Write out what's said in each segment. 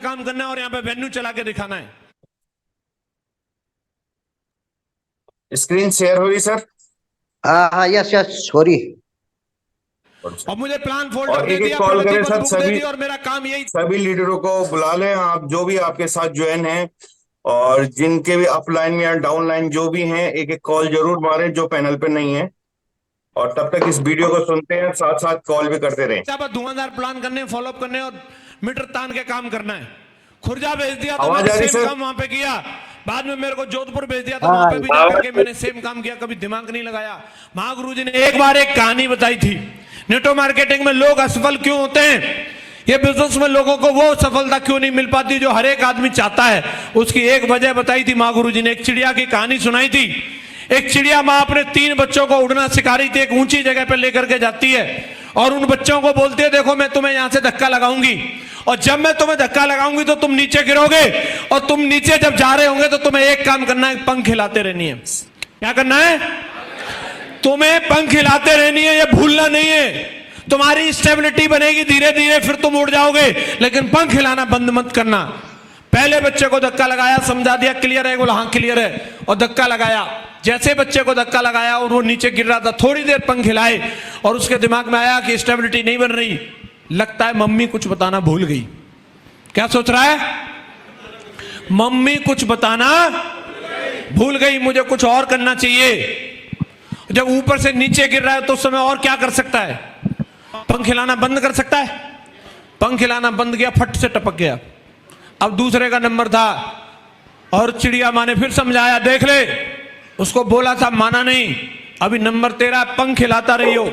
काम करना है और यहाँ पे वेन्यू चला के दिखाना है। स्क्रीन शेयर हो रही सर? हाँ, यस यस, सॉरी। और मुझे प्लान फोल्डर और दे एक एक दिया, कॉल प्रगति करें पथ सर, बुक दे दी और मेरा काम यही। सभी लीडरों को बुला लें आप, जो भी आपके साथ ज्वाइन हैं और जिनके भी अपलाइन या डाउन लाइन जो भी हैं, एक एक कॉल जरूर मारें जो पैनल पे नहीं है। और तब तक इस वीडियो को सुनते हैं, साथ साथ कॉल भी करते रहें। धुआंधार प्लान करने, फॉलोअप करने और मीटर तान के काम करना है। खुर्जा भेज दिया तो आवाज आ मैंने रही सेम सर? काम वहां पे किया। बाद में मेरे को जोधपुर भेज दिया तो वहां पे भी जाकर के मैंने सेम काम किया, कभी दिमाग नहीं लगाया। महागुरु जी ने एक बार एक कहानी बताई थी, नेटवर्क मार्केटिंग में लोग असफल क्यों होते हैं, ये बिजनेस में लोगों को वो सफलता क्यों नहीं मिल पाती जो हर एक आदमी चाहता है, उसकी एक वजह बताई थी महागुरु जी ने। एक चिड़िया की कहानी सुनाई थी। एक चिड़िया माँ अपने 3 बच्चों को उड़ना सिखा रही थी, एक ऊंची जगह पर लेकर के जाती है और उन बच्चों को बोलती है देखो मैं तुम्हें यहां से धक्का लगाऊंगी और जब मैं तुम्हें धक्का लगाऊंगी तो तुम नीचे गिरोगे और तुम नीचे जब जा रहे होंगे तो तुम्हें एक काम करना है, पंख हिलाते रहनी है। क्या करना है? तुम्हें पंख हिलाते रहनी है, ये भूलना नहीं है। तुम्हारी स्टेबिलिटी बनेगी धीरे धीरे, फिर तुम उड़ जाओगे, लेकिन पंख हिलाना बंद मत करना। पहले बच्चे को धक्का लगाया, समझा दिया क्लियर है, बोला हाँ क्लियर है, और धक्का लगाया। जैसे बच्चे को धक्का लगाया और वो नीचे गिर रहा था, थोड़ी देर पंख हिलाए और उसके दिमाग में आया कि स्टेबिलिटी नहीं बन रही, लगता है मम्मी कुछ बताना भूल गई। क्या सोच रहा है? मम्मी कुछ बताना भूल गई, मुझे कुछ और करना चाहिए। जब ऊपर से नीचे गिर रहा है तो उस समय और क्या कर सकता है? पंख हिलाना बंद कर सकता है। पंख हिलाना बंद किया, फट से टपक गया। अब दूसरे का नंबर था और चिड़िया माँ ने फिर समझाया, देख ले उसको बोला था, माना नहीं, अभी नंबर तेरा, पंख हिलाता रही हो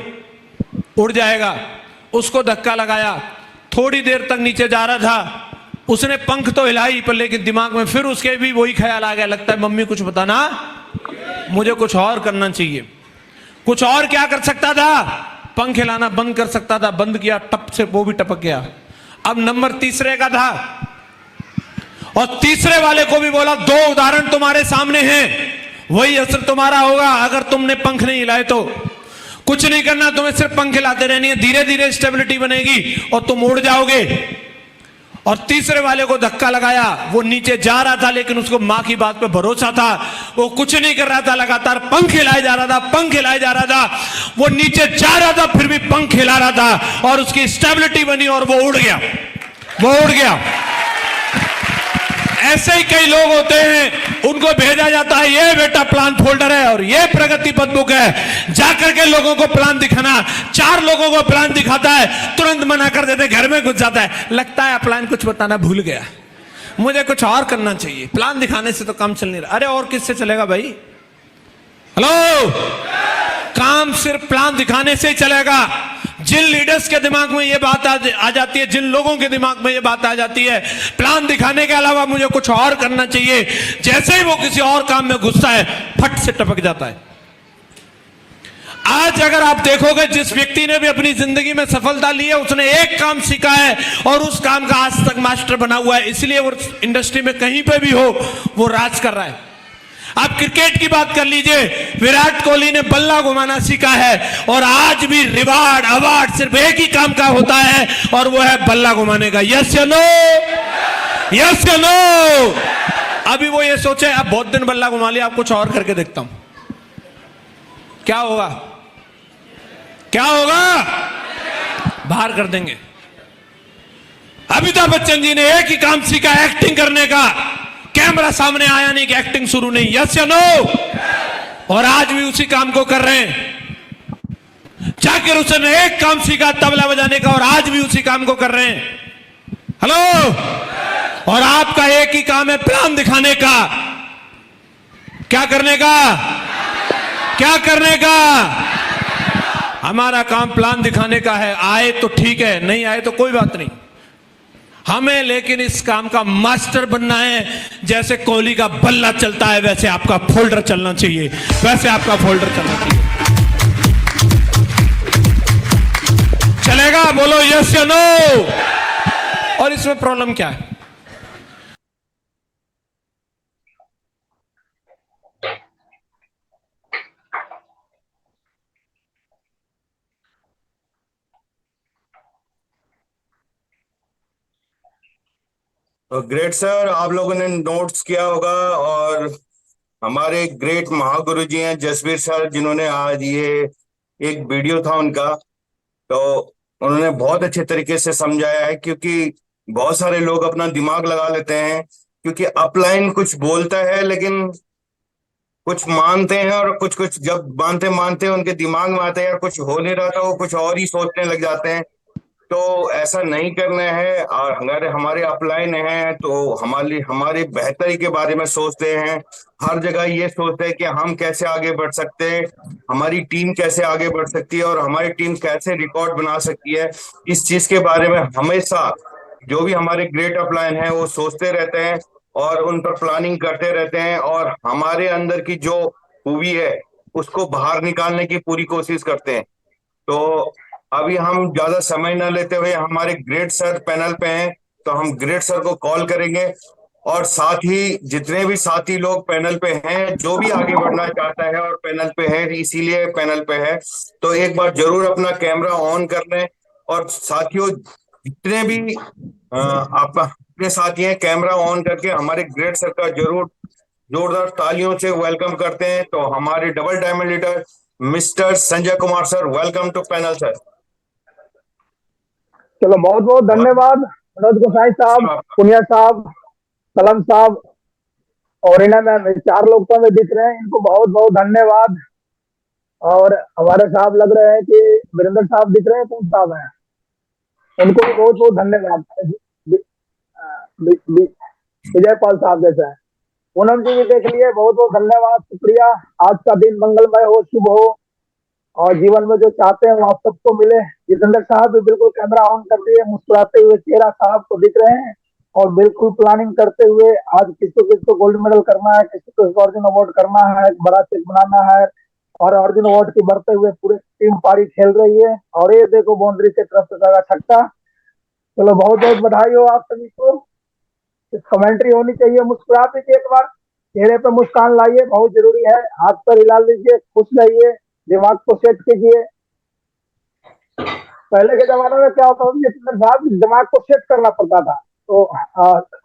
उड़ जाएगा। उसको धक्का लगाया, थोड़ी देर तक नीचे जा रहा था, उसने पंख तो हिलाई पर लेकिन दिमाग में फिर उसके भी वही ख्याल आ गया, लगता है मम्मी कुछ बताना, मुझे कुछ और करना चाहिए। कुछ और क्या कर सकता था? पंख हिलाना बंद कर सकता था, बंद किया, टप से वो भी टपक गया। अब नंबर तीसरे का था और तीसरे वाले को भी बोला, 2 उदाहरण तुम्हारे सामने हैं, वही असर तुम्हारा होगा अगर तुमने पंख नहीं हिलाए तो। कुछ नहीं करना, तुम्हें सिर्फ पंख हिलाते रहनी है, धीरे धीरे स्टेबिलिटी बनेगी और तुम उड़ जाओगे। और तीसरे वाले को धक्का लगाया, वो नीचे जा रहा था लेकिन उसको मां की बात पे भरोसा था, वो कुछ नहीं कर रहा था, लगातार पंख हिलाए जा रहा था, पंख हिलाए जा रहा था। वो नीचे जा रहा था फिर भी पंख हिला रहा था और उसकी स्टेबिलिटी बनी और वो उड़ गया, वो उड़ गया। ऐसे ही कई लोग होते हैं, उनको भेजा जाता है, ये बेटा प्लान फोल्डर है और ये प्रगति पथ बुक है, जाकर के लोगों को प्लान दिखाना। 4 लोगों को प्लान दिखाता है, तुरंत मना कर देते, घर में घुस जाता है, लगता है प्लान कुछ बताना भूल गया, मुझे कुछ और करना चाहिए, प्लान दिखाने से तो काम चल नहीं रहा। अरे और किससे चलेगा भाई? हेलो, काम सिर्फ प्लान दिखाने से ही चलेगा। जिन लीडर्स के दिमाग में ये बात आ जाती है, जिन लोगों के दिमाग में ये बात आ जाती है, प्लान दिखाने के अलावा मुझे कुछ और करना चाहिए, जैसे ही वो किसी और काम में घुसता है, फट से टपक जाता है। आज अगर आप देखोगे, जिस व्यक्ति ने भी अपनी जिंदगी में सफलता ली है, उसने एक काम सीखा है और उस काम का आज तक मास्टर बना हुआ है, इसलिए वो इंडस्ट्री में कहीं पे भी हो वो राज कर रहा है। आप क्रिकेट की बात कर लीजिए, विराट कोहली ने बल्ला घुमाना सीखा है और आज भी रिवार्ड अवार्ड सिर्फ एक ही काम का होता है और वो है बल्ला घुमाने का। यस या नो? यस या नो? अभी वो ये सोचे अब बहुत दिन बल्ला घुमा लिया, आप कुछ और करके देखता हूं, क्या होगा? क्या होगा? बाहर कर देंगे। अमिताभ बच्चन जी ने एक ही काम सीखा, एक्टिंग करने का। कैमरा सामने आया नहीं कि एक्टिंग शुरू नहीं। यस या नो? और आज भी उसी काम को कर रहे हैं। जाकिर हुसैन ने एक काम सीखा, तबला बजाने का, और आज भी उसी काम को कर रहे हैं। हेलो, और आपका एक ही काम है, प्लान दिखाने का। क्या करने का? क्या करने का? हमारा काम प्लान दिखाने का है। आए तो ठीक है, नहीं आए तो कोई बात नहीं, हमें लेकिन इस काम का मास्टर बनना है। जैसे कोहली का बल्ला चलता है वैसे आपका फोल्डर चलना चाहिए, वैसे आपका फोल्डर चलना चाहिए। चलेगा? बोलो यस या नो? और इसमें प्रॉब्लम क्या है? तो ग्रेट सर, आप लोगों ने नोट्स किया होगा, और हमारे ग्रेट महागुरु जी हैं जसवीर सर, जिन्होंने आज ये एक वीडियो था उनका, तो उन्होंने बहुत अच्छे तरीके से समझाया है। क्योंकि बहुत सारे लोग अपना दिमाग लगा लेते हैं, क्योंकि अपलाइन कुछ बोलता है लेकिन कुछ मानते हैं, और कुछ कुछ जब मानते मानते उनके दिमाग में आते हैं और कुछ हो नहीं रहा था, वो कुछ और ही सोचने लग जाते हैं। तो ऐसा नहीं करना है। और अगर हमारे अपलाइन हैं तो हमारी हमारी बेहतरी के बारे में सोचते हैं, हर जगह ये सोचते हैं कि हम कैसे आगे बढ़ सकते हैं, हमारी टीम कैसे आगे बढ़ सकती है, और हमारी टीम कैसे रिकॉर्ड बना सकती है। इस चीज के बारे में हमेशा जो भी हमारे ग्रेट अपलाइन हैं वो सोचते रहते हैं, और उन पर प्लानिंग करते रहते हैं, और हमारे अंदर की जो खूबी है उसको बाहर निकालने की पूरी कोशिश करते हैं। तो अभी हम ज्यादा समय न लेते हुए, हमारे ग्रेट सर पैनल पे हैं, तो हम ग्रेट सर को कॉल करेंगे। और साथ ही जितने भी साथी लोग पैनल पे हैं, जो भी आगे बढ़ना चाहता है और पैनल पे है, इसीलिए पैनल पे है, तो एक बार जरूर अपना कैमरा ऑन कर लें। और साथियों, जितने भी आप अपने साथी हैं, कैमरा ऑन करके हमारे ग्रेट सर का जरूर जोरदार तालियों से वेलकम करते हैं। तो हमारे double diamond leader mister Sanjay Kumar sir, welcome to panel sir. चलो बहुत बहुत धन्यवाद मनोज गोसाई साहब, पुनिया साहब, सलम साहब और इन्हें मैम, 4 लोग तो हमें दिख रहे हैं, इनको बहुत बहुत धन्यवाद। और हमारे साहब लग रहे हैं कि वीरेंद्र साहब दिख रहे हैं, कौन साहब हैं, उनको भी बहुत बहुत धन्यवाद। विजय पाल साहब जैसा है, पूनम जी भी देख लिए, बहुत बहुत धन्यवाद, शुक्रिया। आज का दिन मंगलमय हो, शुभ हो, और जीवन में जो चाहते हैं वो आप सबको मिले। जितेंद्र साहब भी बिल्कुल कैमरा ऑन कर दिए, मुस्कुराते हुए चेहरा साहब को दिख रहे हैं, और बिल्कुल प्लानिंग करते हुए आज किसको गोल्ड मेडल करना है, किसको अर्जुन अवार्ड करना है, बड़ा चेक बनाना है, और अर्जुन अवार्ड की बढ़ते हुए पूरी टीम पारी खेल रही है। और ये देखो बाउंड्री के तरफ से लगा छक्का। चलो बहुत बहुत बधाई हो आप सभी को। कमेंट्री होनी चाहिए, मुस्कुरा दीजिए एक बार, चेहरे पे मुस्कान लाइए, बहुत जरूरी है। हाथ पर हिला लीजिए, खुश रहिए, दिमाग को सेट कीजिए। पहले के जमाने में क्या होता था, साहब दिमाग को सेट करना पड़ता था। तो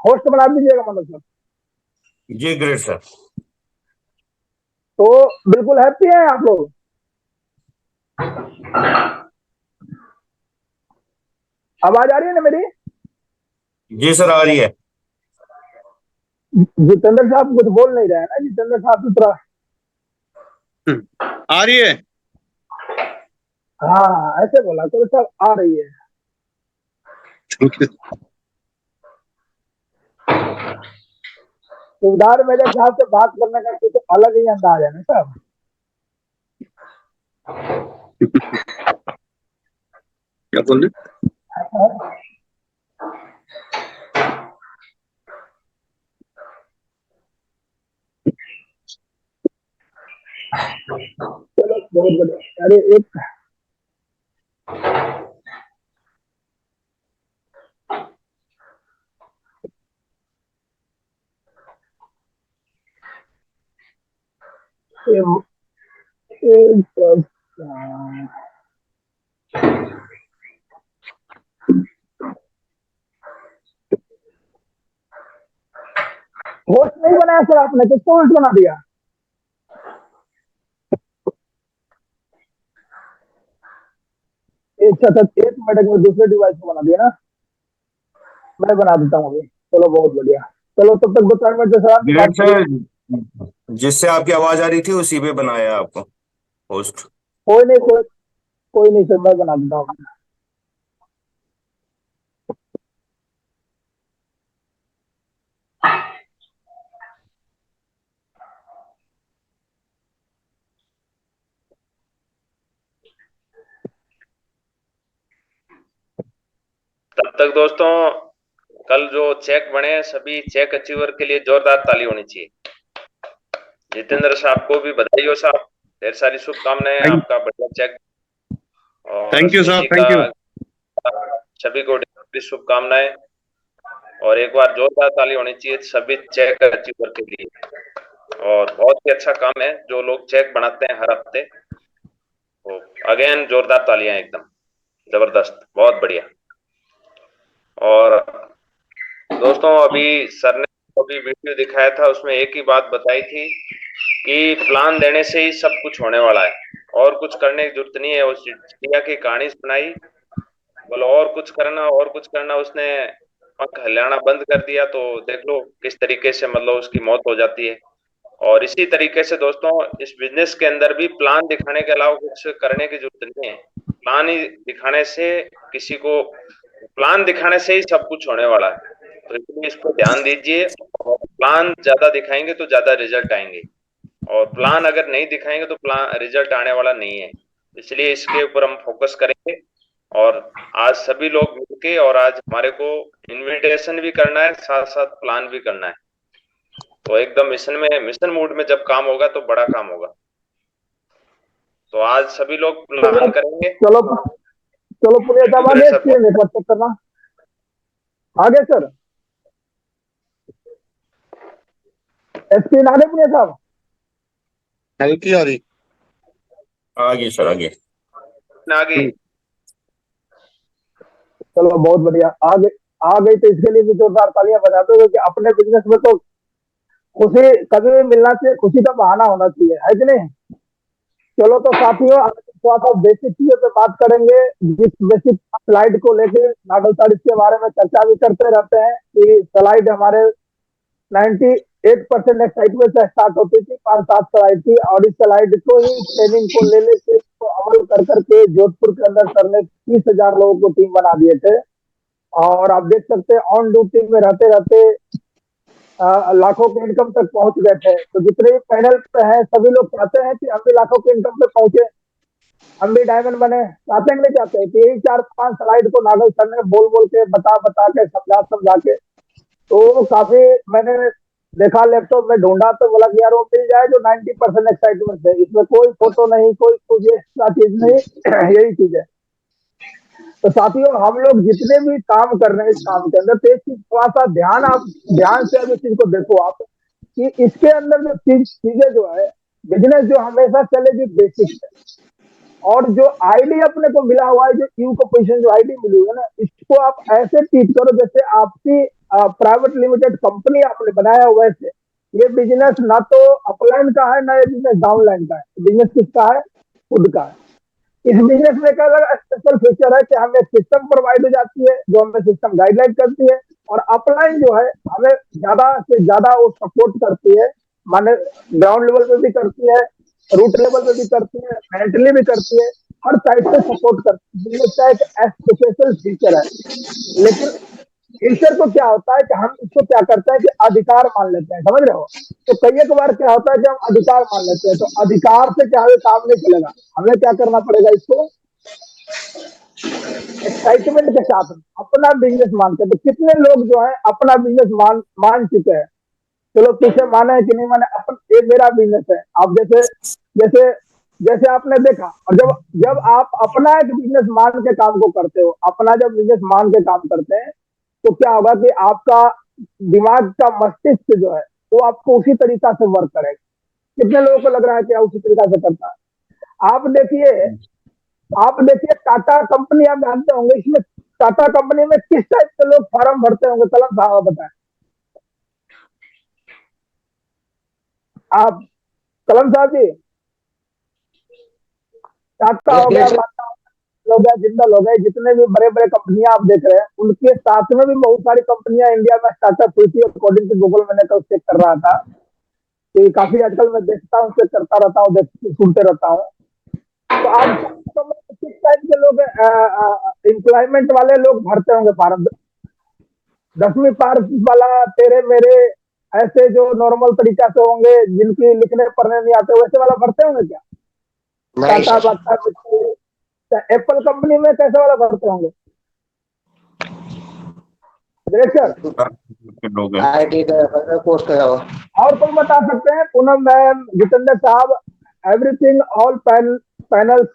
होस्ट बना दीजिएगा मनोज सर। जी ग्रेट सर। तो बिल्कुल हैप्पी हैं आप लोग? आवाज आ रही है ना मेरी? जी सर, आ रही है। जितेंद्र साहब कुछ बोल नहीं रहे हैं ना, जितेंद्र साहब की तरह आ रही है। हाँ ऐसे बोला, चलो सर आ रही है। सुधार मेरे ख्याल से बात करने का कुछ अलग ही अंदाज है ना साहब। क्या बोल रहे? चलो बहुत बढ़िया। अरे एक होस्ट नहीं बनाया सर आपने, किसको होस्ट बना दिया? एक सतत एक मिनट में दूसरे डिवाइस को बना दिया ना, मैं बना देता हूँ अभी। चलो बहुत बढ़िया। चलो तब तक 2-4 मिनट से सर ग्रेट सर, जिससे आपकी आवाज आ रही थी उसी पे बनाया आपको होस्ट। कोई नहीं, कोई नहीं सर, मैं बना देता हूँ। तब तक दोस्तों, कल जो चेक बने सभी चेक अचीवर के लिए जोरदार ताली होनी चाहिए। जितेंद्र साहब को भी बधाई हो साहब, ढेर सारी शुभकामनाएं, आपका बढ़िया चेक। और थैंक यू साहब, थैंक यू। सभी को शुभकामनाएं, और एक बार जोरदार ताली होनी चाहिए सभी चेक अचीवर के लिए। और बहुत ही अच्छा काम है जो लोग चेक बनाते हैं हर हफ्ते। तो अगेन जोरदार तालियां, एकदम जबरदस्त, बहुत बढ़िया। और दोस्तों अभी सर ने अभी वीडियो दिखाया था, उसमें एक ही बात बताई थी कि प्लान देने से ही सब कुछ होने वाला है और कुछ करने की जरूरत नहीं है। उस चिड़िया की कहानी सुनाई, बोलो और कुछ करना, उसने पंख हिलाना बंद कर दिया तो देख लो किस तरीके से मतलब उसकी मौत हो जाती है। और इसी तरीके से दोस्तों इस बिजनेस के अंदर भी प्लान दिखाने के अलावा कुछ करने की जरूरत नहीं है। प्लान ही दिखाने से किसी को प्लान दिखाने से ही सब कुछ होने वाला है। तो इसलिए इस पर ध्यान दीजिए, और प्लान ज्यादा दिखाएंगे तो ज्यादा रिजल्ट आएंगे, और प्लान अगर नहीं दिखाएंगे तो प्लान रिजल्ट आने वाला नहीं है। इसलिए इसके ऊपर हम फोकस करेंगे। और आज सभी लोग मिलके, और आज हमारे को इनविटेशन भी करना है, साथ साथ प्लान भी करना है। तो एकदम मिशन मूड में जब काम होगा तो बड़ा काम होगा। तो आज सभी लोग प्लान करेंगे। चलो चलो पुनिया साहब आगे, सर स्क्रीन एक बार चेक करना आगे सर, स्क्रीन आगे पुनिया साहब। हल्की आ रही। आगे सर आगे। आगे चलो बहुत बढ़िया, आगे आ गई तो इसके लिए भी जोरदार तालियां बजाते हो, क्योंकि अपने बिजनेस में तो खुशी कभी भी मिलना चाहिए, खुशी का बहाना होना चाहिए, है कि नहीं। चलो तो साथियों, थोड़ा सा बेसिक चीजों पे बात करेंगे। जिस बेसिक स्लाइड को लेके नागल सर इसके बारे में चर्चा भी करते रहते हैं कि स्लाइड हमारे 98% एक्साइटमेंट से स्टार्ट होती थी, 5-7 स्लाइड थी, और इस स्लाइड को ही ट्रेनिंग को ले लेके तो अमल कर करके जोधपुर के अंदर सर ने 30,000 लोगों को टीम बना दिए थे। और आप देख सकते हैं ऑन ड्यूटी में रहते रहते लाखों के इनकम तक पहुंच गए थे। तो जितने भी पैनल पे हैं सभी लोग चाहते हैं कि हम भी लाखों के इनकम पे पहुंचे, हम भी डायमंड बने, चाहते हैं नहीं चाहते हैं। तो यही 4-5 स्लाइड को नागल सर ने बोल बोल के बता बता के समझा के, तो काफी मैंने देखा, लैपटॉप में ढूंढा तो बोला कि यार वो मिल जाए जो 90% एक्साइटमेंट है, इसमें कोई फोटो नहीं, कोई कुछ एक्स्ट्रा चीज नहीं यही चीज है। तो साथियों, हम लोग जितने भी काम कर रहे हैं इस काम के अंदर, तो एक चीज थोड़ा सा ध्यान से इस चीज को देखो आप, कि इसके अंदर जो चीजें जो है, बिजनेस जो हमेशा चलेगी बेसिक है। और जो आईडी अपने को मिला हुआ है, जो यू को पोजीशन जो आईडी मिली हुई है ना, इसको आप ऐसे ट्रीट करो जैसे आपकी प्राइवेट लिमिटेड कंपनी आपने बनाया हुआ। वैसे ये बिजनेस ना तो अपलाइन का है, ना ये बिजनेस डाउनलाइन का है, बिजनेस किसका है? खुद का है। इस बिजनेस में एक अलग स्पेशल फीचर है कि हमें सिस्टम प्रोवाइड हो जाती है, जो हमें सिस्टम गाइडलाइन करती है, और अपलाइन जो है हमें ज्यादा से ज्यादा वो सपोर्ट करती है, माने ग्राउंड लेवल पे भी करती है, रूट लेवल पे भी करती है, मेंटली भी करती है, हर साइड से सपोर्ट करती है। बिजनेस का एक स्पेशल फीचर है। लेकिन फीचर को क्या होता है कि हम इसको क्या करते हैं कि अधिकार मान लेते हैं, समझ रहे हो। तो कई एक बार क्या होता है कि हम अधिकार मान लेते हैं, तो अधिकार से क्या है, काम नहीं चलेगा। हमें क्या करना पड़ेगा, इसको एक्साइटमेंट के साथ अपना बिजनेस मानते हैं। तो कितने लोग जो है अपना बिजनेस मान चुके हैं? चलो पीछे माने है कि नहीं माने, अपन ये मेरा बिजनेस है। आप जैसे जैसे जैसे आपने देखा, और जब जब आप अपना एक बिजनेस मान के काम को करते हो, अपना जब बिजनेस मान के काम करते हैं, तो क्या होगा कि आपका दिमाग का मस्तिष्क जो है वो आपको उसी तरीका से वर्क करेगा। कितने लोगों को लग रहा है कि उसी तरीका से करता है? आप देखिए टाटा कंपनी, आप जानते होंगे, इसमें टाटा कंपनी में किस टाइप के लोग फॉर्म भरते होंगे? कलम साहब बताएं आप, कलम साहब जी। टाटा हो गया, हो गया, जिंदल हो गए, जितने भी बड़े बड़े कंपनियां आप देख रहे हैं, उनके साथ में भी बहुत सारी कंपनियां इंडिया में स्टार्टअप हुई थी। अकॉर्डिंग टू गूगल मैंने कल चेक कर रहा था कि काफी आजकल मैं देखता हूँ, चेक करता रहता हूँ, सुनते रहता हूँ। तो आप किस टाइप के लोग एम्प्लॉयमेंट वाले लोग भरते होंगे फॉर्म? 10वीं पास वाला, तेरे मेरे ऐसे जो नॉर्मल तरीका से होंगे, जिनकी लिखने पढ़ने नहीं आते, वैसे वाला भरते होंगे क्या? टाटा एप्पल कंपनी में कैसे वाला भरते होंगे डायरेक्टर? आईटी का पोस्ट करा हुआ। और कोई बता सकते हैं? पूनम मैम, जितेंद्र साहब, एवरीथिंग, ऑल पैनल्स,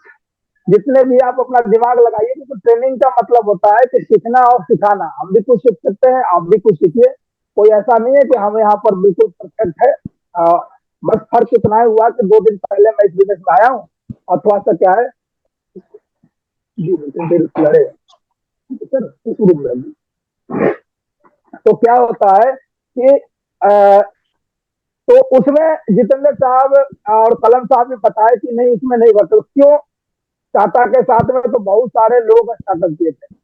जितने भी आप अपना दिमाग लगाइए, क्योंकि ट्रेनिंग का मतलब होता है कि सीखना और सिखाना। हम भी कुछ सीख सकते हैं, आप भी कुछ सीखिए। कोई ऐसा नहीं है कि हम यहाँ पर बिल्कुल परफेक्ट है। बस फर्क इतना ही हुआ कि 2 दिन पहले मैं इस बिजनेस में आया हूँ, और थोड़ा सा क्या है जी, लड़े सर, तो क्या होता है कि तो उसमें जितेंद्र साहब और कलम साहब ने बताया कि नहीं इसमें नहीं भरते। क्यों? टाटा के साथ में तो बहुत सारे लोग स्टार्टअप किए थे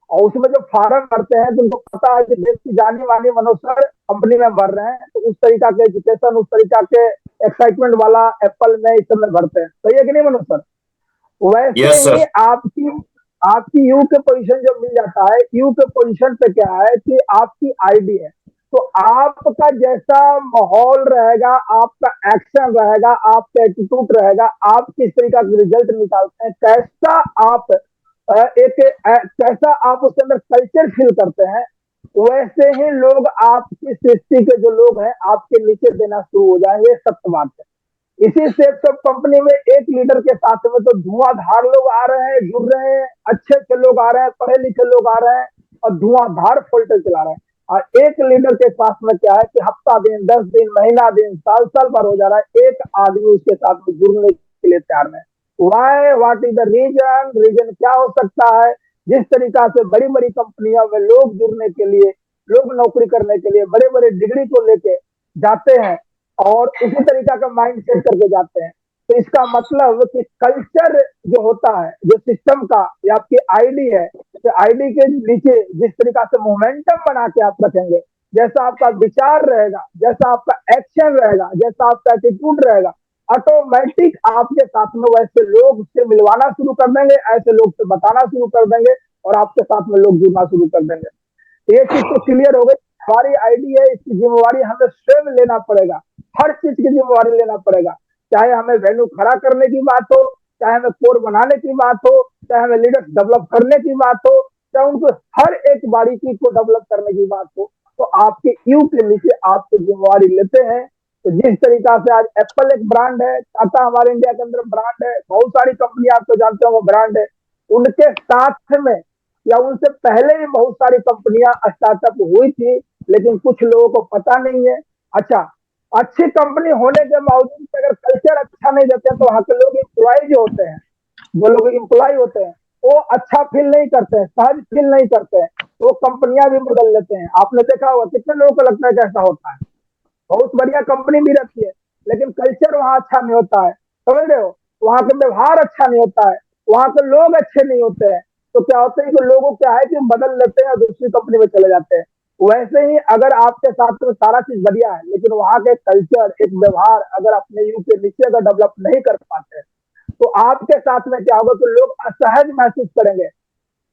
और उसमें जो फार्म भरते हैं तो उनको पता है कि देश की जानी मानी मनोज सर कंपनी में भर रहे हैं, तो उस तरीका के एजुकेशन, उस तरीका के एक्साइटमेंट वाला एप्पल में इस समय भरते हैं। सही है कि नहीं मनोज सर? वैसे यस ही सर। आपकी आपकी यू के पोजीशन जो मिल जाता है, यू के पोजीशन पे क्या है कि आपकी आईडी है, तो आपका जैसा माहौल रहेगा, आपका एक्शन रहेगा, आपका एटीट्यूड रहेगा, आप किस तरीका के रिजल्ट निकालते हैं, कैसा आप कैसा आप उसके अंदर कल्चर फील करते हैं, वैसे ही लोग आपकी सृष्टि के जो लोग हैं आपके नीचे देना शुरू हो जाएंगे। सत्य बात है। इसी सेक्टर कंपनी में एक लीडर के साथ में तो धुआंधार लोग आ रहे हैं, जुड़ रहे हैं, अच्छे अच्छे लोग आ रहे हैं, पढ़े लिखे लोग आ रहे हैं और धुआंधार फोल्डर चला रहे हैं। और एक लीडर के पास में क्या है कि हफ्ता दिन, 10 दिन, महीना दिन, साल साल पर हो जा रहा है, एक आदमी उसके साथ में जुड़ने के लिए तैयार नहीं। Why, what is the reason? Reason क्या हो सकता है? जिस तरीका से बड़ी बड़ी कंपनियों में लोग जुड़ने के लिए, लोग नौकरी करने के लिए बड़े बड़े डिग्री को लेके जाते हैं और इसी तरीका का माइंड सेट करके जाते हैं, तो इसका मतलब कि कल्चर जो होता है, जो सिस्टम का या आपकी आईडी है, तो आईडी के नीचे जिस तरीका से मोमेंटम बना के आप रखेंगे, जैसा आपका विचार रहेगा, जैसा आपका एक्शन रहेगा, जैसा आपका एटीट्यूड रहेगा, ऑटोमेटिक आपके साथ में वैसे लोग से मिलवाना शुरू कर देंगे, ऐसे लोग से बताना शुरू कर देंगे और आपके साथ में लोग जुड़ना शुरू कर देंगे। ये चीज तो क्लियर हो गई। हमारी आईडी है, इसकी जिम्मेवारी हमें स्वयं लेना पड़ेगा, हर चीज की जिम्मेवारी लेना पड़ेगा। चाहे हमें वेन्यू खड़ा करने की बात हो, चाहे हमें कोर बनाने की बात हो, चाहे हमें लीडर्स डेवलप करने की बात हो, चाहे उनको हर एक बारीकी को डेवलप करने की बात हो, तो आपके यू के नीचे आपकी जिम्मेवारी लेते हैं। तो जिस तरीका से आज एप्पल एक ब्रांड है, टाटा हमारे इंडिया के अंदर ब्रांड है, बहुत सारी कंपनियां आप तो जानते हो वो ब्रांड है, उनके साथ में या उनसे पहले भी बहुत सारी कंपनियां स्टार्टअप हुई थी, लेकिन कुछ लोगों को पता नहीं है। अच्छा, अच्छी कंपनी होने के बावजूद अगर कल्चर अच्छा नहीं देते तो वहां के लोग एम्प्लॉय जो होते हैं, जो लोग एम्प्लॉय होते हैं, वो अच्छा फील नहीं करते हैं, सहज फील नहीं करते हैं, तो वो कंपनियां भी बदल लेते हैं। आपने देखा होगा कितने लोगों को लगता है कि ऐसा होता है, बहुत बढ़िया कंपनी भी रहती है लेकिन कल्चर वहां अच्छा नहीं होता है, समझ रहे हो? वहां का व्यवहार अच्छा नहीं होता है, वहां के लोग अच्छे नहीं होते हैं, तो क्या होता है कि लोगों क्या है कि बदल लेते हैं और दूसरी कंपनी में चले जाते हैं। वैसे ही अगर आपके साथ में सारा चीज बढ़िया है लेकिन वहां के कल्चर, एक व्यवहार अगर अपने यू के नीचे अगर डेवलप नहीं कर पाते तो आपके साथ में क्या होगा कि लोग असहज महसूस करेंगे,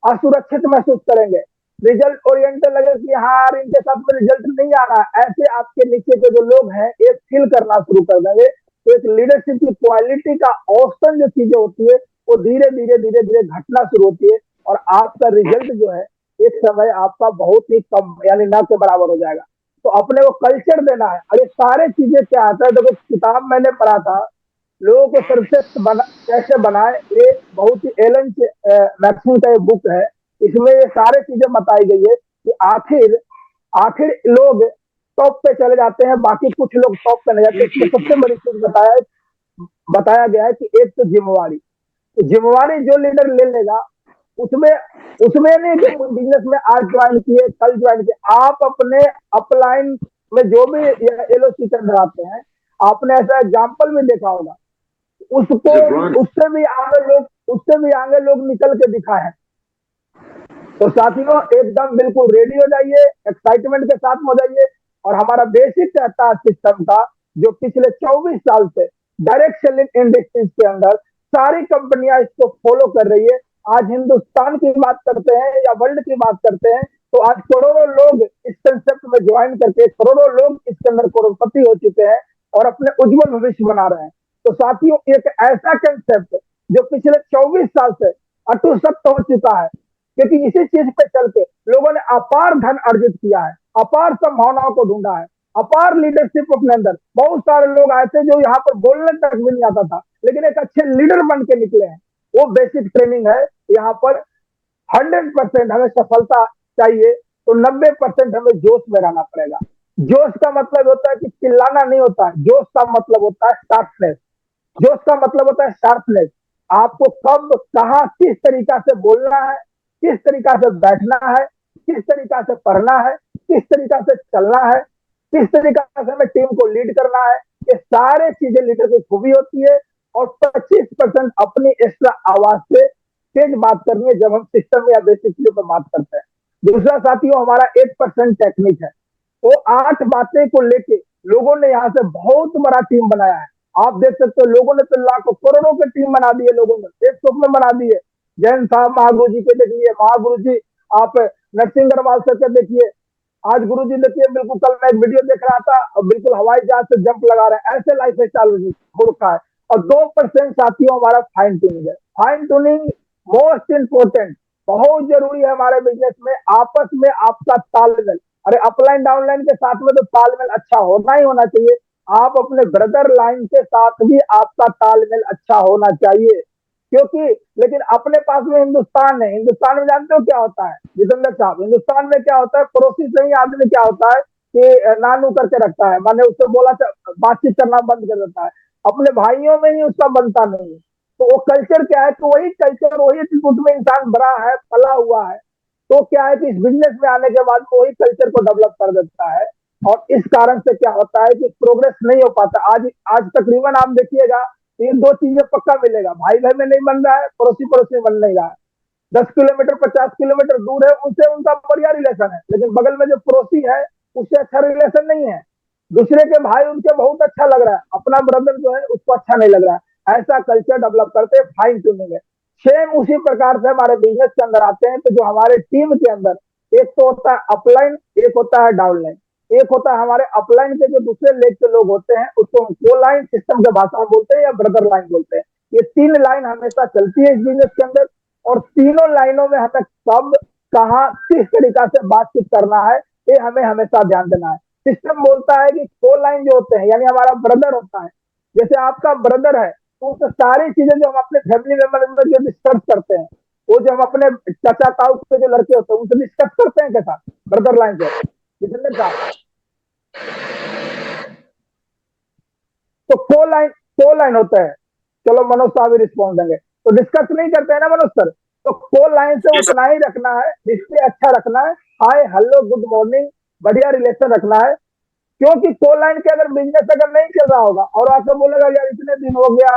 असुरक्षित महसूस करेंगे, रिजल्ट ओरिएंटेड लगे कि यार इनके साथ में रिजल्ट नहीं आ रहा है, ऐसे आपके नीचे के जो लोग हैं एक फील करना शुरू कर देंगे। तो एक लीडरशिप की क्वालिटी का औसतन जो चीजें होती है वो धीरे धीरे धीरे धीरे घटना शुरू होती है और आपका रिजल्ट जो है एक समय आपका बहुत ही कम यानी ना के बराबर हो जाएगा। तो अपने को कल्चर देना है और ये सारे चीजें क्या आता है, देखो किताब मैंने पढ़ा था लोगों को सर्वश्रेष्ठ कैसे बनाए, ये बहुत ही एलन मैक्सिम का ये बुक है, इसमें ये सारे चीजें बताई गई है कि आखिर आखिर लोग टॉप पे चले जाते हैं, बाकी कुछ लोग टॉप पे नहीं जाते। इसमें सबसे बड़ी चीज बताया गया है कि एक तो जिम्मेवारी, तो जिम्मेवारी जो लीडर ले लेगा उसमें उसमें नहीं कि बिजनेस में आज ज्वाइन किए कल ज्वाइन किए, आप अपने अपलाइन में जो भी एलओसी के अंदर आते हैं, आपने ऐसा एग्जाम्पल भी देखा होगा, उसको उससे भी आगे लोग निकल के दिखाए हैं। तो साथियों एकदम बिल्कुल रेडी हो जाइए, एक्साइटमेंट के साथ हो जाइए और हमारा बेसिक रहता है सिस्टम का जो पिछले 24 साल से डायरेक्ट सेलिंग इंडस्ट्रीज के अंदर सारी कंपनियां इसको फॉलो कर रही है। आज हिंदुस्तान की बात करते हैं या वर्ल्ड की बात करते हैं तो आज करोड़ों लोग इस कंसेप्ट में ज्वाइन करके करोड़ों लोग इसके अंदर करोड़पति हो चुके हैं और अपने उज्जवल भविष्य बना रहे हैं। तो साथियों एक ऐसा कंसेप्ट जो पिछले 24 साल से अटूट सत्य हो चुका है, क्योंकि इसी चीज पे चल के लोगों ने अपार धन अर्जित किया है, अपार संभावनाओं को ढूंढा है, अपार लीडरशिप अपने अंदर। बहुत सारे लोग आए थे जो यहाँ पर बोलने तक भी नहीं आता था लेकिन एक अच्छे लीडर बन के निकले हैं। वो बेसिक ट्रेनिंग है यहाँ पर। 100% हमें सफलता चाहिए तो 90% हमें जोश में रहना पड़ेगा। जोश का मतलब होता है कि चिल्लाना नहीं होता है, जोश का मतलब होता है शार्पनेस, जोश का मतलब होता है शार्पनेस। आपको कब कहाँ किस तरीका से बोलना है, किस तरीका से बैठना है, किस तरीका से पढ़ना है, किस तरीका से चलना है, किस तरीका से हमें टीम को लीड करना है, ये सारे चीजें लीडर की खूबी होती है। और 25% अपनी एक्स्ट्रा आवाज से तेज बात करनी है जब हम सिस्टम या बेसिक चीजों पर बात करते हैं। दूसरा साथियों, हमारा 8% टेक्निक है। वो 8 बातें को लेके लोगों ने यहाँ से बहुत बड़ा टीम बनाया है। आप देख सकते हो, लोगों ने तो लाखों करोड़ों की टीम बना दी है, लोगों ने एक में बना दी है। जैन साहब महागुरु जी के देखिए, महागुरु जी आप नरसिंह अग्रवाल सर के देखिए, आज गुरु जी देखिए, बिल्कुल कल मैं एक वीडियो देख रहा था और बिल्कुल हवाई जहाज से जंप लगा रहे हैं, ऐसे लाइफ स्टाइल हो रखा है। और 2% साथियों हमारा फाइन ट्यूनिंग है। फाइन ट्यूनिंग मोस्ट इंपोर्टेंट, बहुत जरूरी है हमारे बिजनेस में। आपस में आपका तालमेल, अरे अपलाइन डाउनलाइन के साथ में तो तालमेल अच्छा होना ही होना चाहिए। आप अपने ब्रदर लाइन के साथ भी आपका तालमेल अच्छा होना चाहिए, क्योंकि लेकिन अपने पास में हिंदुस्तान है। हिंदुस्तान में जानते हो क्या होता है जितेंद्र साहब? हिंदुस्तान में क्या होता है, पड़ोसी से ही आदमी क्या होता है कि नानू करके रखता है, माने उससे बोला बातचीत करना बंद कर देता है। अपने भाइयों में ही उसका बनता नहीं है। तो वो कल्चर क्या है, तो वही कल्चर, वही एटीट्यूड में इंसान बड़ा है, पला हुआ है। तो क्या है कि इस बिजनेस में आने के बाद वही कल्चर को डेवलप कर देता है। और इस कारण से क्या होता है कि प्रोग्रेस नहीं हो पाता। आज तकरीबन आप देखिएगा, ये 2 चीजें पक्का मिलेगा, भाई भाई में नहीं बन रहा है, पड़ोसी पड़ोसी में बन नहीं रहा है। 10 किलोमीटर 50 किलोमीटर दूर है, उनसे उनका बढ़िया रिलेशन है, लेकिन बगल में जो पड़ोसी है उससे अच्छा रिलेशन नहीं है। दूसरे के भाई उनके बहुत अच्छा लग रहा है, अपना ब्रदर जो है उसको अच्छा नहीं लग रहा है। ऐसा कल्चर डेवलप करते हैं, फाइन ट्यूनिंग है। सेम उसी प्रकार से हमारे बिजनेस के अंदर आते हैं, तो जो हमारे टीम के अंदर एक तो होता है अपलाइन, एक होता है डाउनलाइन। एक होता है हमारे अपलाइन के जो दूसरे लेग के लोग होते हैं, उसको को लाइन सिस्टम के भाषा में बोलते हैं या ब्रदर लाइन बोलते हैं। ये 3 लाइन हमेशा चलती है इस बिजनेस के अंदर, और तीनों लाइनों में हमें कब, कहाँ, किस तरीका से बातचीत करना है, ये हमें हमेशा ध्यान देना है। सिस्टम बोलता है कि को लाइन जो होते हैं, यानी हमारा ब्रदर होता है, जैसे आपका ब्रदर है, तो उससे सारी चीजें जो हम अपने फैमिली मेंबर में जो डिस्कस करते हैं, वो जो हम अपने चाचा ताऊ के जो लड़के होते हैं उनसे डिस्कस करते हैं कैसा, ब्रदर लाइन से कितने का। तो को लाइन होता है। चलो मनोज साहब भी रिस्पॉन्स देंगे, तो डिस्कस नहीं करते हैं ना मनोज सर, तो को लाइन से उतना ही रखना है, डिस्प्ले अच्छा रखना है, हाय हेलो गुड मॉर्निंग बढ़िया रिलेशन रखना है। क्योंकि को लाइन के अगर बिजनेस अगर नहीं चल रहा होगा और आपसे बोलेगा यार इतने दिन हो गया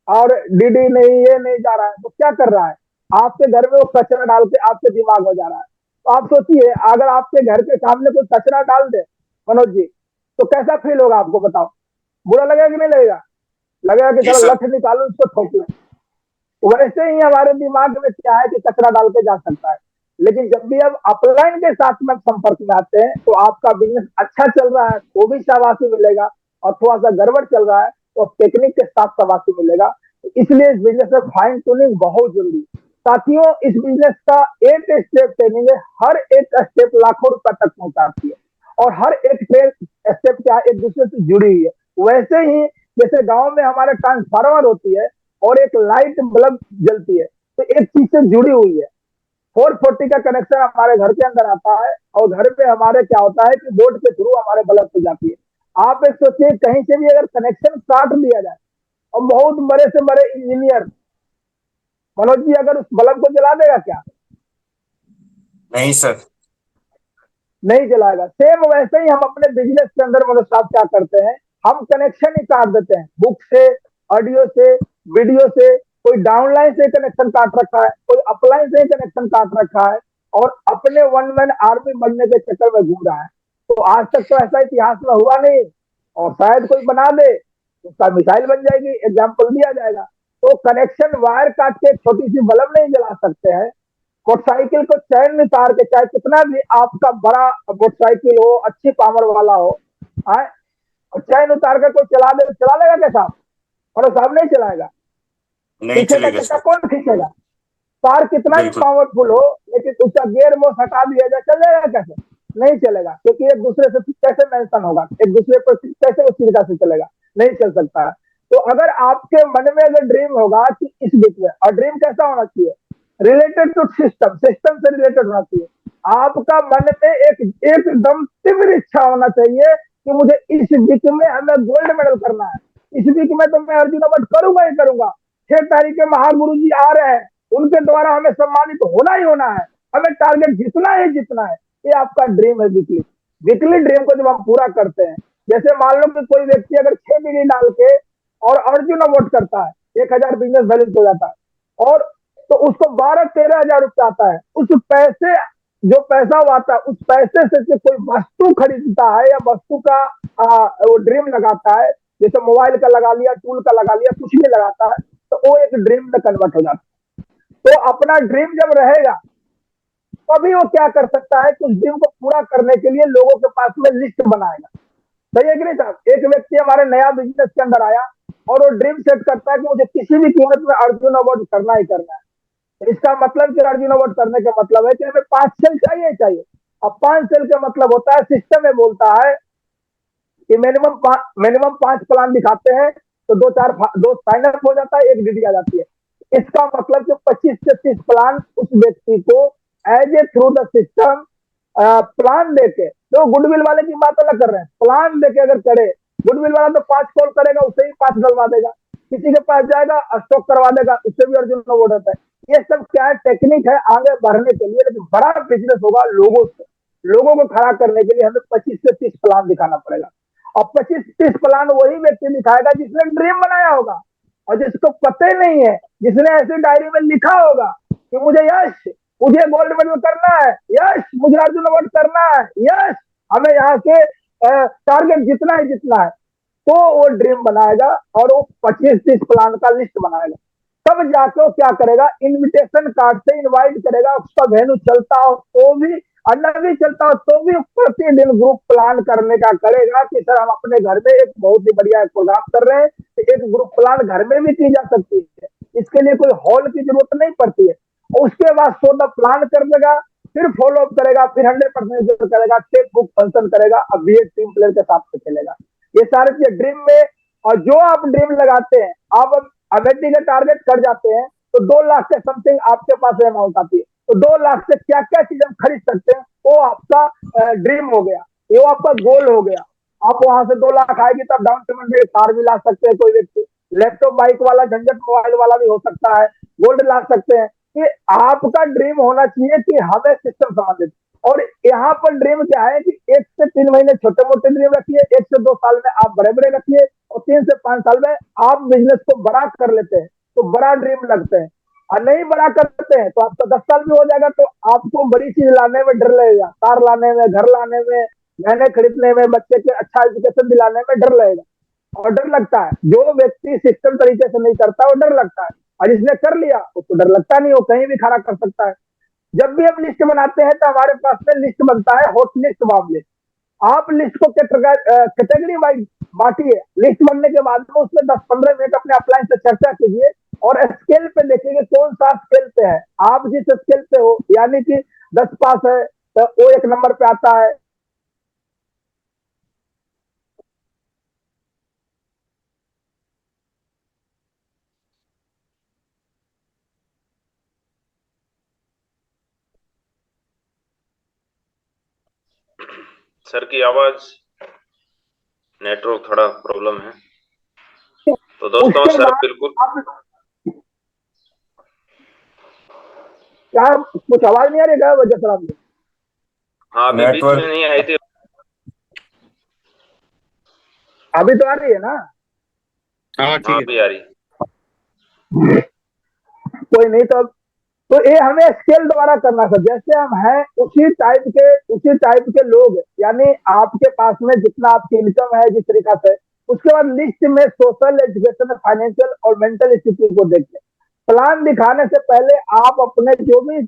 और डीडी नहीं, ये नहीं जा रहा है, तो क्या कर रहा है, आपके घर में वो कचरा डाल के आपके दिमाग में जा रहा है। तो आप सोचिए, अगर आपके घर के सामने कोई कचरा डाल दे मनोज जी, तो कैसा फील होगा आपको, बताओ? बुरा लगेगा कि नहीं लगेगा? लगेगा कि चलो लठ निकालो उसको ठोक लो। वैसे ही हमारे दिमाग में क्या है कि कचरा डाल के जा सकता है, लेकिन जब भी आप अपलाइन के साथ में संपर्क में आते हैं तो आपका बिजनेस अच्छा चल रहा है तो भी शाबाशी मिलेगा, और थोड़ा सा गड़बड़ चल रहा है तो टेक्निक के साथ शाबाशी मिलेगा। तो इसलिए इस बिजनेस में फाइन ट्यूनिंग बहुत जरूरी है साथियों। इस बिजनेस का एक स्टेप ट्रेनिंग है, हर एक स्टेप लाखों रुपए तक पहुंचाती है, और हर एक स्टेप क्या एक दूसरे से जुड़ी हुई है। वैसे ही जैसे गांव में हमारे ट्रांसफार्मर होती है और एक लाइट बल्ब जलती है, तो एक चीज से जुड़ी हुई है। 440 का कनेक्शन हमारे घर के अंदर आता है, और घर पे हमारे क्या होता है कि बोर्ड के थ्रू हमारे बल्ब हो जाती है। आप एक सोचिए, कहीं से भी अगर कनेक्शन काट दिया जाए, और बहुत बड़े से बड़े इंजीनियर मनोज जी अगर उस बल्ब को जला देगा क्या? नहीं सर, नहीं जलाएगा। सेम वैसे ही हम अपने बिजनेस के अंदर मनोज साहब क्या करते हैं, हम कनेक्शन ही काट देते हैं, बुक से, ऑडियो से, वीडियो से। कोई डाउनलाइन से कनेक्शन काट रखा है, कोई अपलाइन से कनेक्शन काट रखा है, और अपने वन मैन आर्मी बनने के चक्कर में घूम रहा है। तो आज तक तो ऐसा इतिहास में हुआ नहीं, और शायद कोई बना दे उसका मिसाइल बन जाएगी, एग्जाम्पल दिया जाएगा। तो कनेक्शन वायर काट के छोटी सी बल्ब नहीं जला सकते हैं। मोटरसाइकिल को चैन में तार के, चाहे कितना भी आपका बड़ा मोटरसाइकिल हो, अच्छी पावर वाला हो, और चैन उतार कर कोई चला लेगा कैसा? और साहब नहीं चलाएगा, नहीं चलेगा सर। कौन खींचेगा? कार कितना ही पावरफुल हो, लेकिन उसका गियर वो हटा दिया जाए, चल जाएगा कैसे? नहीं चलेगा, क्योंकि एक दूसरे से कैसे मेंशन होगा, एक दूसरे पर कैसे उस तरीका से चलेगा, नहीं चल सकता है। तो अगर आपके मन में अगर ड्रीम होगा कि इस बीच में, और ड्रीम कैसा होना चाहिए, रिलेटेड टू सिस्टम, सिस्टम से रिलेटेड होना चाहिए। आपका मन में एकदम तीव्र इच्छा होना चाहिए कि मुझे इस वीक में हमें गोल्ड मेडल करना है, इस वीक में तो मैं अर्जुन अवार्ड करूंगा ही करूंगा। 6 तारीख के महागुरु जी आ रहे हैं, उनके द्वारा हमें सम्मानित होना ही होना है, हमें टारगेट जीतना ही जीतना है। ये आपका ड्रीम है वीकली। वीकली ड्रीम को जब हम पूरा करते हैं, जैसे मान लो कि कोई व्यक्ति अगर 6 बीघी डाल के और अर्जुन अवार्ड करता है, 1,000 बिजनेस बैलेंस हो जाता है, और तो उसको 12-13 हजार रुपया आता है। उस पैसे, जो पैसा वो आता है, उस पैसे से कोई वस्तु खरीदता है या वस्तु का वो ड्रीम लगाता है, जैसे मोबाइल का लगा लिया, टूल का लगा लिया, कुछ भी लगाता है, तो वो एक ड्रीम में कन्वर्ट हो जाता है। तो अपना ड्रीम जब रहेगा तभी वो क्या कर सकता है कि उस ड्रीम को पूरा करने के लिए लोगों के पास में लिस्ट बनाएगा। सही है कि नहीं साहब? एक व्यक्ति हमारे नया बिजनेस के अंदर आया और वो ड्रीम सेट करता है कि मुझे किसी भी कीमत में अर्जुन अवार्ड करना ही करना है। इसका मतलब कि अर्जुन अवार्ड करने का मतलब है कि हमें 5 सेल चाहिए। अब 5 सेल का मतलब होता है, सिस्टम में बोलता है कि मिनिमम 5 प्लान दिखाते हैं तो 2 साइन अप हो जाता है, 1 डीडी आ जाती है। इसका मतलब कि 25 से 30 प्लान उस व्यक्ति को as a through the system plan देके, तो गुडविल वाले की बात अलग कर रहे हैं, प्लान देके अगर करे, गुडविल वाला तो 5 कॉल करेगा, उससे ही 5 डलवा देगा, किसी के पास जाएगा स्टॉक करवा देगा, उससे भी अर्जुन अवार्ड होता है। ये सब क्या है, टेक्निक है आगे बढ़ने के लिए। लेकिन बड़ा बिजनेस होगा लोगों से, लोगों को खड़ा करने के लिए हमें 25 से 30 प्लान दिखाना पड़ेगा। और 25-30 प्लान वही व्यक्ति दिखाएगा जिसने ड्रीम बनाया होगा, और जिसको पता ही नहीं है, जिसने ऐसी डायरी में लिखा होगा कि मुझे गोल्ड मेडल करना है, मुझे अर्जुन अवार्ड करना है, हमें यहाँ के टारगेट जितना है, तो वो ड्रीम बनाएगा और वो 25-30 प्लान का लिस्ट बनाएगा। तब जाके वो क्या करेगा, इनविटेशन कार्ड से इनवाइट करेगा। उसका वेन्यू चलता हो तो भी, नहीं चलता हो तो भी प्रतिदिन ग्रुप प्लान करने का करेगा कि सर हम अपने घर में एक बहुत ही बढ़िया प्रोग्राम कर रहे हैं, तो एक ग्रुप प्लान घर में भी की जा सकती है, इसके लिए कोई हॉल की जरूरत नहीं पड़ती है। उसके बाद सोना प्लान कर देगा, फिर फॉलो अप करेगा, फिर 100% करेगा, चेक बुक फंक्शन करेगा, अब भी एक टीम प्लेयर के साथ में खेलेगा। ये सारे चीजें ड्रीम में। और जो आप ड्रीम लगाते हैं, आप अमेठी का टारगेट कर जाते हैं तो 2 लाख के समथिंग आपके पास अमाउंट आती है, तो 2 लाख से क्या क्या चीज हम खरीद सकते हैं, वो आपका ड्रीम हो गया, ये आपका गोल हो गया। आप वहां से 2 लाख आएगी तब डाउन पेमेंट में कार भी ला सकते हैं, कोई व्यक्ति लैपटॉप, बाइक वाला, झंझट मोबाइल वाला भी हो सकता है, गोल्ड ला सकते हैं। कि आपका ड्रीम होना चाहिए कि हमें सिस्टम संबंधित। और यहाँ पर ड्रीम क्या है कि 1 से 3 महीने छोटे मोटे ड्रीम रखिए, 1 से 2 साल में आप बड़े बड़े रखिए, और 3 से 5 साल में आप बिजनेस को बड़ा कर लेते हैं तो बड़ा ड्रीम लगते हैं। और नहीं बड़ा करते हैं तो आपका 10 साल भी हो जाएगा तो आपको बड़ी चीज लाने में डर लगेगा, कार लाने में, घर लाने में, गहने खरीदने में, बच्चे के अच्छा एजुकेशन दिलाने में डर लगेगा। और डर लगता है, जो व्यक्ति सिस्टम तरीके से नहीं करता वो डर लगता है, और जिसने कर लिया उसको डर लगता नहीं, वो कहीं भी खड़ा कर सकता है। जब भी हम लिस्ट बनाते हैं तो हमारे पास में लिस्ट बनता है हॉट लिस्ट, वार्म लिस्ट। आप लिस्ट को कैटेगरी वाइज बांटिए। लिस्ट बनने के बाद में उसमें 10-15 मिनट अपने अपलाइन से चर्चा कीजिए और स्केल पे देखेंगे कौन सा स्केल पे है। आप जिस स्केल पे हो, यानी कि 10 पास है तो वो 1 नंबर पे आता है। सर की आवाज, नेटवर्क थोड़ा प्रॉब्लम है। तो दोस्तों सर बिल्कुल, क्या कुछ आवाज नहीं आ रही है वजह सर आपको? हाँ अभी बीच में नहीं आई थी, अभी तो आ रही है ना? हाँ अभी आ रही। कोई नहीं, तो ये हमें स्केल द्वारा करना सर। जैसे हम हैं उसी टाइप के लोग, यानी आपके पास में जितना आपकी इनकम है जिस तरीका से, उसके बाद लिस्ट में सोशल, एजुकेशन, फाइनेंशियल और मेंटल स्थिति को देखते हैं। प्लान दिखाने से पहले आप अपने जो भी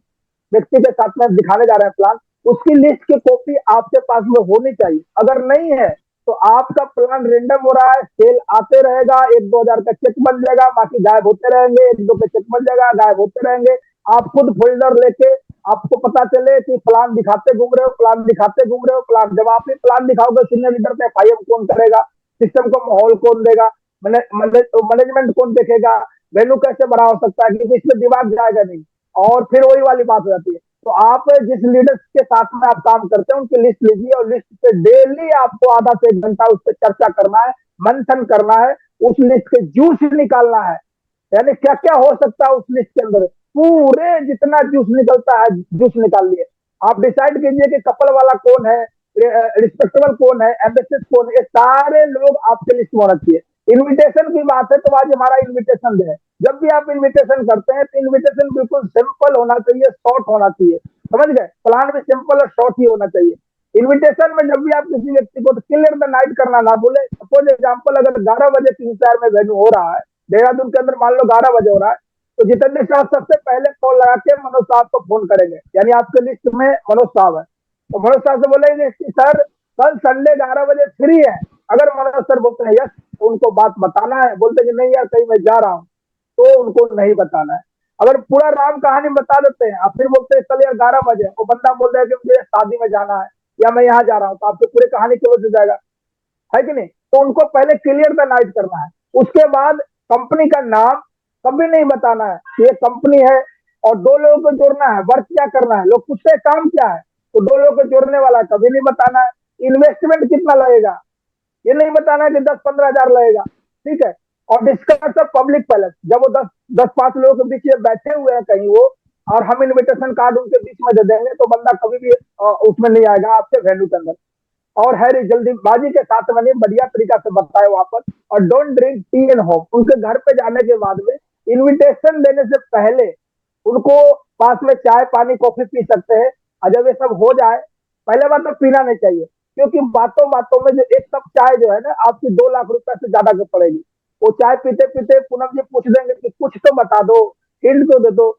व्यक्ति के साथ में दिखाने जा रहे हैं प्लान, उसकी लिस्ट की कॉपी आपके पास में होनी चाहिए। अगर नहीं है तो आपका प्लान रेंडम हो रहा है, सेल आते रहेगा, 1-2 हजार का चेक बन जाएगा, बाकी गायब होते रहेंगे, 1-2 का चेक बन जाएगा, गायब होते रहेंगे। आप खुद फोल्डर लेके, आपको पता चले कि प्लान दिखाते घूम रहे हो प्लान। जब आप ही प्लान दिखाओगे, सीनियर लीडर पे FIM कौन करेगा, सिस्टम को माहौल कौन देगा, मैनेजमेंट कौन देखेगा, वैल्यू कैसे बड़ा हो सकता है, क्योंकि इसमें दिमाग जाएगा नहीं। और फिर वही वाली बात हो जाती है। तो आप जिस लीडर्स के साथ में आप काम करते हैं उनकी लिस्ट लीजिए, और लिस्ट पे डेली आपको आधा से 1 घंटा उस पर चर्चा करना है, मंथन करना है, उस लिस्ट के जूस निकालना है। यानी क्या क्या हो सकता है उस लिस्ट के अंदर, पूरे जितना जूस निकलता है जूस निकाल लिए। आप डिसाइड कीजिए कि कपल वाला कौन है, रिस्पेक्टेबल कौन है, एम्बेसिडर कौन है, ये सारे लोग आपके लिस्ट में होना चाहिए। इनविटेशन की बात है तो आज हमारा इनविटेशन डे है। जब भी आप इनविटेशन करते हैं तो इनविटेशन बिल्कुल सिंपल होना चाहिए, शॉर्ट होना चाहिए, समझ गए। प्लान भी सिंपल और शॉर्ट ही होना चाहिए। इनविटेशन में जब भी आप किसी व्यक्ति को क्लियर द नाइट करना ना बोले। सपोज एग्जाम्पल, अगर 11 बजे 3-4 में वेन्यू हो रहा है देहरादून के अंदर, मान लो 11 बजे हो रहा है, तो जितेंद्र साहब सबसे पहले कॉल लगा के मनोज साहब को फोन करेंगे, यानी आपके लिस्ट में मनोज साहब है, तो मनोज साहब से बोलेंगे कि सर कल संडे 11 बजे फ्री है। अगर मनोज सर बोलते हैं यस, तो उनको बात बताना है। बोलते कि नहीं यार कहीं मैं जा रहा हूँ, तो उनको नहीं बताना है। अगर पूरा राम कहानी बता देते हैं, आप फिर बोलते हैं कल यार 11 बजे, वो बंदा बोल रहा है कि मुझे शादी में जाना है या मैं यहाँ जा रहा हूँ, तो आपकी पूरी कहानी क्लोज हो जाएगा, है कि नहीं। तो उनको पहले क्लियर द नाइट करना है। उसके बाद कंपनी का नाम कभी नहीं बताना है कि ये कंपनी है, और 2 लोगों को जोड़ना है। वर्क क्या करना है, लोग पूछते हैं काम क्या है, तो 2 लोगों को जोड़ने वाला कभी नहीं बताना है। इन्वेस्टमेंट कितना लगेगा ये नहीं बताना है कि 10-15 हजार लगेगा, ठीक है। और डिस्कस ऑफ पब्लिक पैलेस, जब वो 10-5 लोगों के बीच में बैठे हुए हैं कहीं वो, और हम इन्विटेशन कार्ड उनके बीच में दे देंगे, तो बंदा कभी भी उसमें नहीं आएगा आपके वेन्यू के अंदर। और हैरी जल्दीबाजी के साथ मैंने बढ़िया तरीका से बताया वहां पर। और don't drink tea in home, उनके घर पे जाने के बाद में इनविटेशन देने से पहले उनको पास में चाय पानी कॉफी पी सकते हैं। और जब ये सब हो जाए, पहले बात तो पीना नहीं चाहिए, क्योंकि बातों बातों में जो एक कप चाय जो है ना आपकी 2 लाख रुपए से ज्यादा की पड़ेगी। वो चाय पीते पीते पूनम जी पूछ देंगे कि कुछ तो बता दो, हिंट तो दे दो।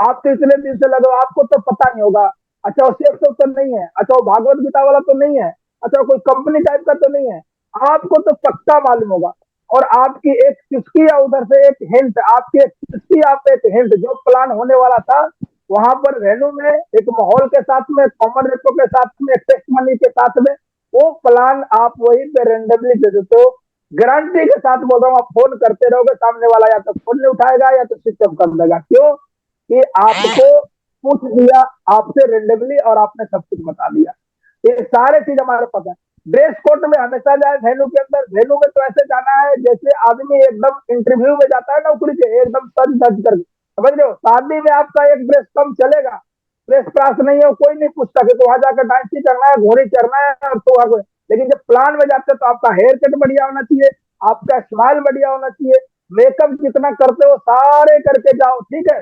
आपके इतने दिन से लगे, आपको तो पता नहीं होगा। अच्छा वो शेख तो नहीं है, अच्छा वो भागवत गीता वाला तो नहीं है, अच्छा कोई कंपनी टाइप का तो नहीं है, आपको तो पक्का मालूम होगा। और आपकी एक चुस्की या उधर से एक हिंट, आपकी एक चुस्की, आप एक हिंट, जो प्लान होने वाला था वहां पर वेन्यू में एक माहौल के साथ में, कॉमन रेपो के साथ में, टेस्ट मनी के साथ में, वो प्लान आप वहीं पे रेंडमली दे देते हो। गारंटी के साथ बोल रहा हूँ, आप फोन करते रहोगे, सामने वाला या तो फोन नहीं उठाएगा या तो स्विच ऑफ कर देगा। क्यों कि आपको पूछ दिया आपसे रेंडमली और आपने सब कुछ बता दिया। ये सारे चीज हमारे पता है। ड्रेस कोड में हमेशा जाए वेन्यू के अंदर। वेन्यू में तो ऐसे जाना है जैसे आदमी एकदम इंटरव्यू में जाता है नौकरी के, एकदम सज धज करके, समझ रहे हो। शादी में आपका एक ड्रेस कम चलेगा, ड्रेस क्लास नहीं है, कोई नहीं पूछता कि तो वहां जाकर डांस ही करना है, घोड़ी चढ़ना है, और तो वहां। लेकिन जब प्लान में जाते हैं तो आपका हेयर कट बढ़िया होना चाहिए, आपका स्माइल बढ़िया होना चाहिए, मेकअप जितना करते हो सारे करके जाओ, ठीक है।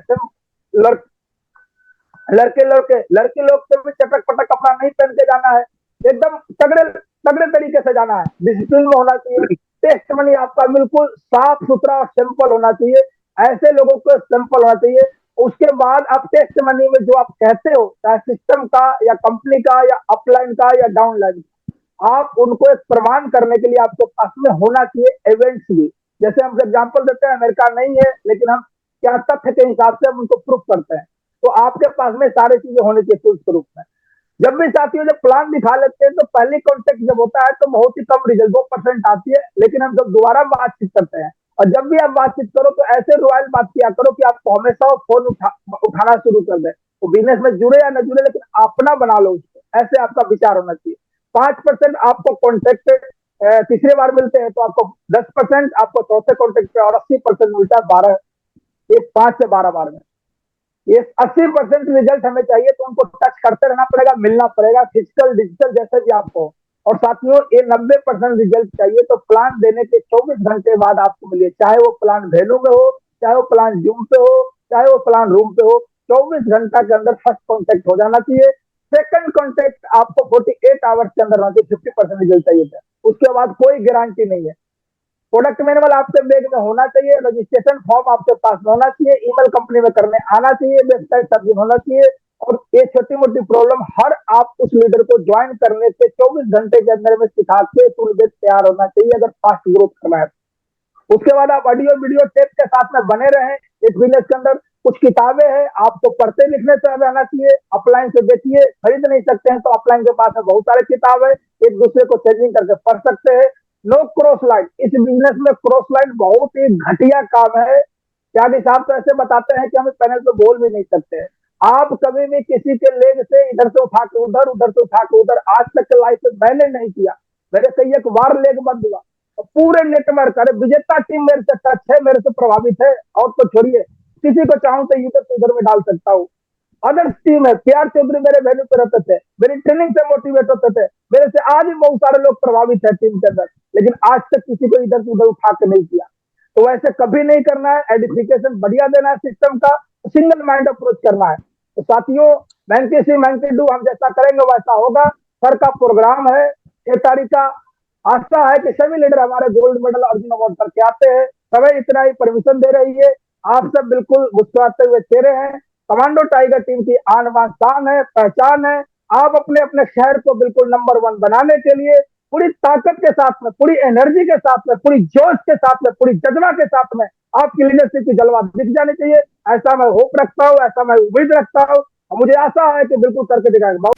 लड़के लोग से भी चटक पटक कपड़ा नहीं पहन के जाना है, एकदम तगड़े तगड़े तरीके से जाना है, डिसिप्लिन में होना चाहिए। टेस्ट मनी आपका बिल्कुल साफ सुथरा और सिंपल होना चाहिए, ऐसे लोगों को सिंपल होना चाहिए। उसके बाद आप टेस्ट मनी में जो आप कहते हो, चाहे सिस्टम का या कंपनी का या अपलाइन का या डाउनलाइन, आप उनको एक प्रमाण करने के लिए आपके पास में होना चाहिए एविडेंस भी। जैसे हम एग्जांपल देते हैं, अमेरिका नहीं है लेकिन हम क्या तथ्य के हिसाब से हम उनको प्रूफ करते हैं, तो आपके पास में सारी चीजें होनी चाहिए प्रूफ के रूप में। जब भी साथियों जब प्लान दिखा लेते हैं तो पहली कॉन्टेक्ट जब होता है तो बहुत ही कम रिजल्ट 2% आती है, लेकिन हम जब दोबारा बातचीत करते हैं, और जब भी आप बातचीत करो तो ऐसे रॉयल बात किया करो कि आपको हमेशा फोन उठाना शुरू कर दे। वो बिजनेस में जुड़े या न जुड़े, लेकिन अपना बना लो उसको, ऐसे आपका विचार होना चाहिए। 5% आपको कॉन्टेक्ट तीसरे बार मिलते हैं तो आपको 10% आपको चौथे कॉन्टेक्ट पे, और 80% मिलता है 12, ये 5 से 12 बार में। ये 80% रिजल्ट हमें चाहिए तो उनको टच करते रहना पड़ेगा, मिलना पड़ेगा, फिजिकल डिजिटल जैसे भी आपको। और साथियों ये 90% रिजल्ट चाहिए तो प्लान देने के 24 घंटे बाद आपको मिले, चाहे वो प्लान वेन्यू में हो, चाहे वो प्लान जूम पे हो, चाहे वो प्लान रूम पे हो, 24 घंटा के अंदर फर्स्ट कॉन्टेक्ट हो जाना चाहिए। सेकंड कॉन्टेक्ट आपको 48 आवर्स के अंदर होना चाहिए, 50% रिजल्ट चाहिए था। उसके बाद कोई गारंटी नहीं है। प्रोडक्ट मैनुअल आपके बैग में होना चाहिए, रजिस्ट्रेशन फॉर्म आपके पास में होना चाहिए, ईमेल कंपनी में करने आना चाहिए, वेबसाइट सब होना चाहिए। और ये छोटी मोटी प्रॉब्लम हर आप उस लीडर को ज्वाइन करने से 24 घंटे के अंदर में सिखा के टूल बेस तैयार होना चाहिए अगर फास्ट ग्रोथ करना है। उसके बाद आप ऑडियो वीडियो टेप के साथ में बने रहें इस बिजनेस के अंदर। कुछ किताबें हैं आपको पढ़ते लिखने से रहना चाहिए, अपलाइन से देखिए, खरीद नहीं सकते हैं तो अपलाइन के पास में बहुत सारे किताब है, एक दूसरे को चेंजिंग करके पढ़ सकते हैं। नो क्रॉस लाइन, इस बिजनेस में क्रॉस लाइन बहुत ही घटिया काम है। त्यागी साहब तो ऐसे बताते हैं कि हम पैनल पे बोल भी नहीं सकते हैं। आप कभी भी किसी के लेग से इधर से उठा के उधर, उधर से उठा के उधर, आज तक के लाइफ में मैंने नहीं किया। मेरे से एक बार लेग बंद हुआ और पूरे नेटवर्क, अरे विजेता टीम मेरे से टच है, मेरे से प्रभावित है, और तो छोड़िए, किसी को चाहूं तो इधर से उधर में डाल सकता हूँ। आदर्श टीम है। PR चौधरी मेरे वेन्यू पे रहते थे, मेरी ट्रेनिंग से मोटिवेट होते थे, मेरे से आज भी बहुत सारे लोग प्रभावित है टीम के अंदर, लेकिन आज तक किसी को इधर से उधर उठा के नहीं किया। तो वैसे कभी नहीं करना है, एडिफिकेशन बढ़िया देना है सिस्टम का, सिंगल माइंड अप्रोच करना है। तो साथियों, मैंकी सी मैंकी डू, हम जैसा करेंगे वैसा होगा। सर का प्रोग्राम है 6 तारीख का। आशा है कि सभी लीडर हमारे गोल्ड मेडल अर्जुन अवार्ड करके आते हैं। समय इतना ही परमिशन दे रही है, आप सब बिल्कुल मुस्कुराते हुए चेहरे हैं। कमांडो टाइगर टीम की आन बान शान है, पहचान है। आप अपने अपने शहर को बिल्कुल नंबर 1 बनाने के लिए पूरी ताकत के साथ में, पूरी एनर्जी के साथ में, पूरी जोश के साथ में, पूरी जज्बा के साथ में आपकी लीडरशिप की जलवा दिख जानी चाहिए। ऐसा मैं होप रखता हूँ, ऐसा मैं उम्मीद रखता हूँ, और मुझे आशा है कि बिल्कुल करके दिखाएगा।